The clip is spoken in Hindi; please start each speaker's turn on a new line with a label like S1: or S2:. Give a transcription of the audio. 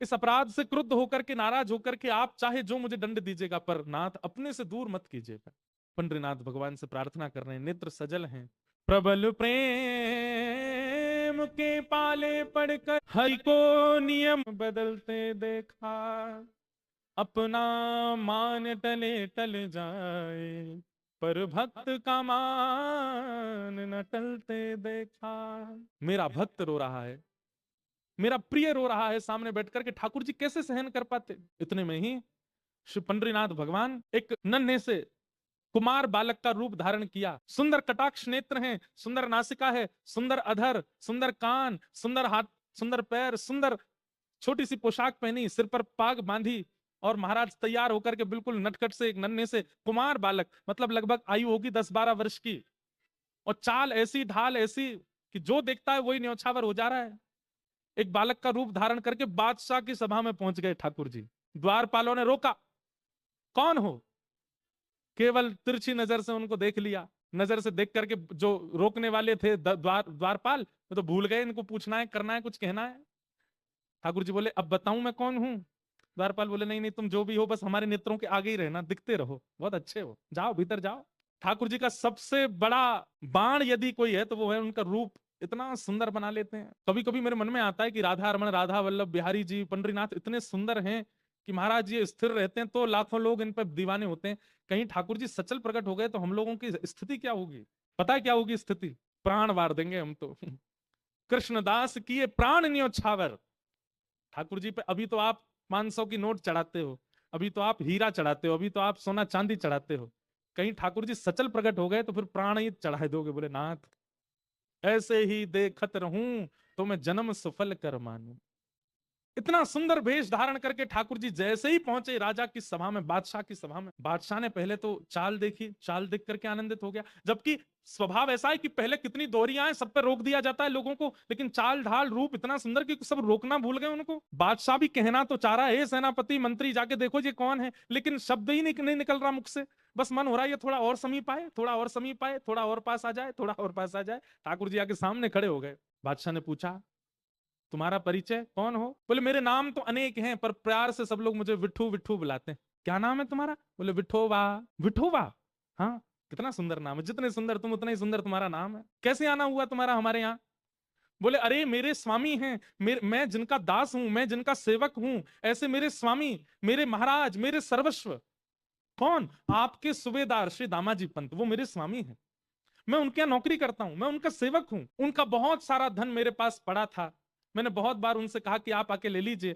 S1: इस अपराध से क्रुद्ध होकर के, नाराज होकर के आप चाहे जो मुझे दंड दीजिएगा, पर नाथ अपने से दूर मत कीजिएगा। पंडरीनाथ भगवान से प्रार्थना कर रहे हैं, नेत्र सजल हैं। प्रबल प्रेम के पाले पड़कर हरि को नियम बदलते देखा, अपना मान टले टल जाए, पर भक्त का मान न टलते देखा। मेरा भक्त रो रहा है, मेरा प्रिय रो रहा है सामने बैठकर के, ठाकुर जी कैसे सहन कर पाते। इतने में ही श्री पंडरीनाथ भगवान एक नन्हे से कुमार बालक का रूप धारण किया। सुंदर कटाक्ष नेत्र हैं, सुंदर नासिका है, सुंदर अधर, सुंदर कान, सुंदर हाथ, सुंदर पैर, सुंदर छोटी सी पोशाक पहनी, सिर पर पाग बांधी, और महाराज तैयार होकर के बिल्कुल नटखट से एक नन्हे से कुमार बालक, मतलब लगभग आयु होगी 10-12 वर्ष की, और चाल ऐसी, ढाल ऐसी कि जो देखता है वही न्यौछावर हो जा रहा है। एक बालक का रूप धारण करके बादशाह की सभा में पहुंच गए ठाकुर जी। द्वारपालों ने रोका, कौन हो? केवल तिरछी नजर से उनको देख लिया। नजर से देख करके जो रोकने वाले थे द्वारपाल, वो तो भूल गए इनको पूछना है, करना है, कुछ कहना है। ठाकुर जी बोले, अब बताऊं मैं कौन हूं? द्वारपाल बोले, नहीं नहीं, तुम जो भी हो बस हमारे नेत्रों के आगे ही रहना, दिखते रहो, बहुत अच्छे हो, जाओ भीतर जाओ। ठाकुर जी का सबसे बड़ा बाण यदि कोई है तो वो है उनका रूप, इतना सुंदर बना लेते हैं। कभी कभी मेरे मन में आता है कि राधा रमण, राधा वल्लभ बिहारी जी, पंडरीनाथ इतने सुंदर हैं कि महाराज ये स्थिर रहते हैं तो लाखों लोग इन पर दीवाने होते हैं। कहीं ठाकुर जी सचल प्रकट हो गए तो हम लोगों की स्थिति क्या होगी? पता है क्या होगी स्थिति? प्राण वार देंगे हम तो। कृष्णदास किए प्राण न्योछावर। ठाकुर जी पे अभी तो आप 500 की नोट चढ़ाते हो, अभी तो आप हीरा चढ़ाते हो, अभी तो आप सोना चांदी चढ़ाते हो। कहीं ठाकुर जी सचल प्रकट हो गए तो फिर प्राण ही चढ़ा दोगे। बोले, नाथ ऐसे ही देखत रहूं तो मैं जन्म सफल कर मानूं। इतना सुंदर वेश धारण करके ठाकुर जी जैसे ही पहुंचे राजा की सभा में, बादशाह की सभा में, बादशाह ने पहले तो चाल देखी, चाल देख करके आनंदित हो गया। जबकि स्वभाव ऐसा है कि पहले कितनी दोहरियां हैं, सब पे रोक दिया जाता है लोगों को, लेकिन चाल ढाल रूप इतना सुंदर कि सब रोकना भूल गए उनको। बादशाह भी कहना तो चाह रहा है, सेनापति मंत्री जाके देखो ये कौन है, लेकिन शब्द ही नहीं निकल रहा मुख से। बस मन हो रहा है ये थोड़ा और समीप आए, थोड़ा और समीप आए, थोड़ा और पास आ जाए, थोड़ा और पास आ जाए। ठाकुर जी आके सामने खड़े हो गए। बादशाह ने पूछा, तुम्हारा परिचय कौन हो? बोले, मेरे नाम तो अनेक हैं पर प्यार से सब लोग मुझे विठू विठू बुलाते हैं। क्या नाम है तुम्हारा? बोले, विठोबा। विठोबा? हाँ, कितना सुंदर नाम है, जितने सुंदर तुम उतना ही सुंदर तुम्हारा नाम है। कैसे आना हुआ तुम्हारा हमारे यहाँ? बोले, अरे मेरे स्वामी हैं, मैं जिनका दास हूं, मैं जिनका सेवक हूं, ऐसे मेरे स्वामी, मेरे महाराज, मेरे सर्वस्व। कौन? आपके सूबेदार श्री दामाजी पंत, वो मेरे स्वामी हैं। मैं उनके यहाँ नौकरी करता हूं, मैं उनका सेवक हूं। उनका बहुत सारा धन मेरे पास पड़ा था, मैंने बहुत बार उनसे कहा कि आप आके ले लीजिए,